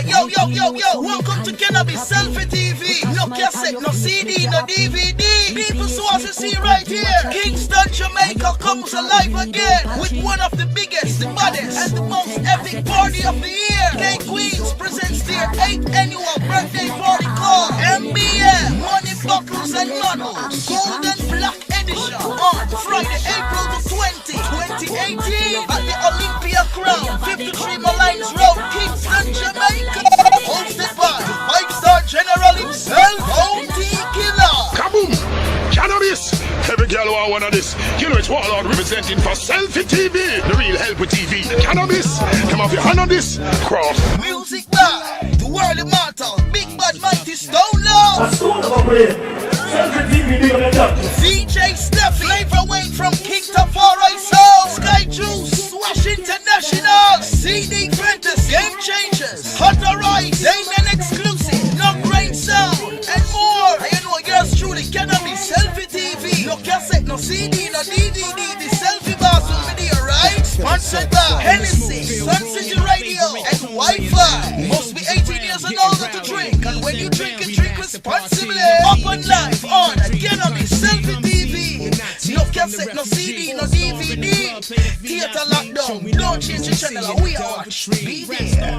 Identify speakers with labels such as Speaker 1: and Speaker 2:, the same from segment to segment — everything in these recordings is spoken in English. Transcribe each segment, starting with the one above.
Speaker 1: Yo, welcome to Cannabis Selfie TV. No cassette, no CD, no DVD. People want to see right here. Kingston, Jamaica comes alive again with one of the biggest, the baddest, and the most epic party of the year. K Queens presents their 8th annual birthday party called MBM Money Buckles and Models Golden Black Edition on Friday, April the 20th, 2018 at the Olympia Crown, 53 Malines Road, Kingston, Jamaica. Hosted by 5-star General himself, OT Killer.
Speaker 2: Kaboom! Cannabis! Every girl want one of this. You know it's Warlord representing for Selfie TV. The real help with TV. Cannabis! Come off your hand on this. Cross.
Speaker 1: Music by the world immortal, Big Bad Mighty Stone Lord. DJ Steffi, Flavor Wayne from King Tafari Soul, Sky Juice, Swash International, CD Prentice, Game Changers, Hunter Rise, Damien Exclusive, No Grain Sound, and more. I know yours truly, Cannabis Selfie TV. No cassette, no CD, no DVD, the Selfie Bathroom video, right? Sponsored by Hennessy, Sun City Radio, and Wi-Fi. Must be 18 years and older to drink, and when you drink responsibly. Up and live on Cannabis Selfie TV. No cassette, no CD, no DVD. Theater lockdown. Don't change the channel. We are watch. Be there.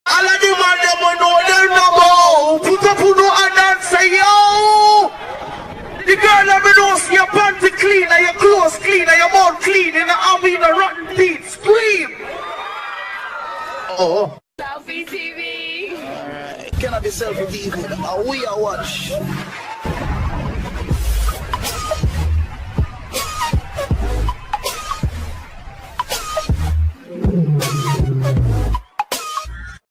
Speaker 3: All of the man them will know them no. Put up no hand and say yo. The girl let me know see your panty clean and your clothes clean and your mouth clean and the arm in the rotten teeth. Scream. Oh.
Speaker 1: Selfie TV. Alright, Cannabis Selfie TV. We are watch.